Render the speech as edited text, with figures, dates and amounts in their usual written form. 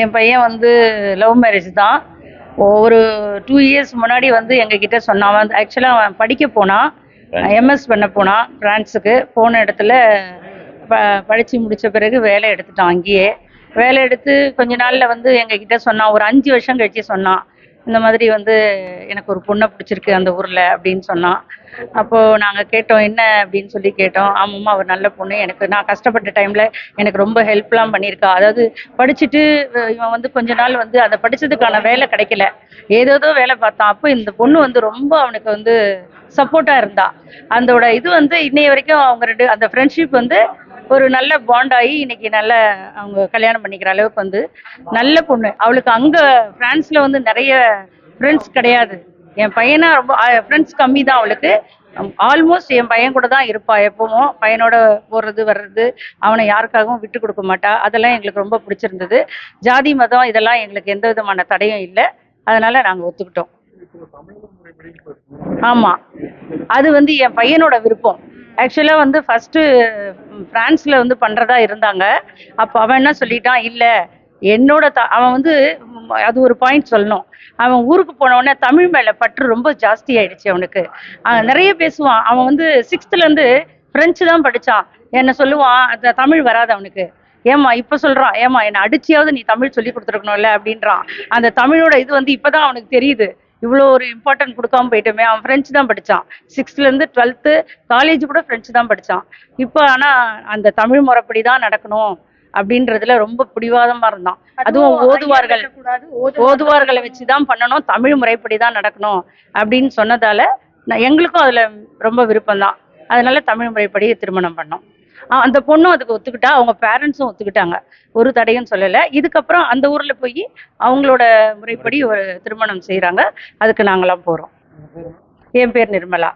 என் பையன் வந்து love marriage தான். ஒரு 2 இயர்ஸ் முன்னாடி வந்து எங்ககிட்ட சொன்னான். வந்து ஆக்சுவலாக அவன் படிக்க போனான், எம்எஸ் பண்ண போனான் ஃப்ரான்ஸுக்கு. போன இடத்துல படித்து முடித்த பிறகு வேலை எடுத்துட்டான். அங்கேயே வேலை எடுத்து கொஞ்ச நாளில் வந்து எங்ககிட்ட சொன்னான். ஒரு 5 வருஷம் கழிச்சு சொன்னான், இந்த மாதிரி வந்து எனக்கு ஒரு பொண்ணை பிடிச்சிருக்கு அந்த ஊரில் அப்படின்னு சொன்னான். அப்போது நாங்கள் கேட்டோம், என்ன அப்படின்னு சொல்லி கேட்டோம். ஆமாம்மா, அவர் நல்ல பொண்ணு, எனக்கு நான் கஷ்டப்பட்ட டைமில் எனக்கு ரொம்ப ஹெல்ப்லாம் பண்ணியிருக்கா. அதாவது படிச்சுட்டு இவன் வந்து கொஞ்ச நாள் வந்து அதை படித்ததுக்கான வேலை கிடைக்கல, ஏதோதோ வேலை பார்த்தான். அப்போ இந்த பொண்ணு வந்து ரொம்ப அவனுக்கு வந்து சப்போர்ட்டாக இருந்தா. அதோட இது வந்து இன்னைய வரைக்கும் அவங்க அந்த ஃப்ரெண்ட்ஷிப் வந்து ஒரு நல்ல பாண்ட் ஆகி இன்னைக்கு நல்ல அவங்க கல்யாணம் பண்ணிக்கிற அளவுக்கு வந்து நல்ல பொண்ணு. அவளுக்கு அங்கே ஃப்ரான்ஸில் வந்து நிறைய ஃப்ரெண்ட்ஸ் கிடையாது. என் பையனா ரொம்ப ஃப்ரெண்ட்ஸ் கம்மி தான் அவளுக்கு. ஆல்மோஸ்ட் என் பையன் கூட தான் இருப்பா எப்பவும். பையனோட போகிறது வர்றது, அவனை யாருக்காகவும் விட்டு கொடுக்க மாட்டா. அதெல்லாம் எங்களுக்கு ரொம்ப பிடிச்சிருந்தது. ஜாதி மதம் இதெல்லாம் எங்களுக்கு எந்த விதமான தடையும் இல்லை. அதனால நாங்கள் ஒத்துக்கிட்டோம். ஆமாம், அது வந்து என் பையனோட விருப்பம். ஆக்சுவலாக வந்து ஃபஸ்ட்டு ஃப்ரான்ஸில் வந்து பண்ணுறதா இருந்தாங்க. அப்போ அவன் என்ன சொல்லிட்டான், இல்லை என்னோட அவன் வந்து அது ஒரு பாயிண்ட் சொல்லணும். அவன் ஊருக்கு போனவுடனே தமிழ் மேலே பற்று ரொம்ப ஜாஸ்தி ஆயிடுச்சு அவனுக்கு. நிறைய பேசுவான். அவன் வந்து 6th ஃப்ரெஞ்சு தான் படித்தான். என்ன சொல்லுவான், அந்த தமிழ் வராது அவனுக்கு. ஏம்மா இப்போ சொல்கிறான், ஏம்மா என்னை அடிச்சியாவது நீ தமிழ் சொல்லி கொடுத்துருக்கணும்ல அப்படின்றான். அந்த தமிழோட இது வந்து இப்போ தான் அவனுக்கு தெரியுது. இவ்வளோ ஒரு இம்பார்ட்டன்ட் கொடுக்காம போயிட்டோமே. அவன் ஃப்ரெஞ்சு தான் படித்தான். 6th 12th காலேஜ் கூட ஃப்ரெஞ்சு தான் படித்தான். இப்போ ஆனால் அந்த தமிழ் முறைப்படி தான் நடக்கணும் அப்படின்றதுல ரொம்ப பிடிவாதமா இருந்தான். அதுவும் ஓதுவார்களை வச்சுதான் பண்ணணும், தமிழ் முறைப்படி தான் நடக்கணும் அப்படின்னு சொன்னதால எங்களுக்கும் அதுல ரொம்ப விருப்பம்தான். அதனால தமிழ் முறைப்படி திருமணம் பண்ணோம். அந்த பொண்ணும் அதுக்கு ஒத்துக்கிட்டா, அவங்க பேரண்ட்ஸும் ஒத்துக்கிட்டாங்க, ஒரு தடையும் சொல்லலை. இதுக்கப்புறம் அந்த ஊர்ல போய் அவங்களோட முறைப்படி ஒரு திருமணம் செய்யறாங்க. அதுக்கு நாங்களாம் போறோம். என் பேர் நிர்மலா.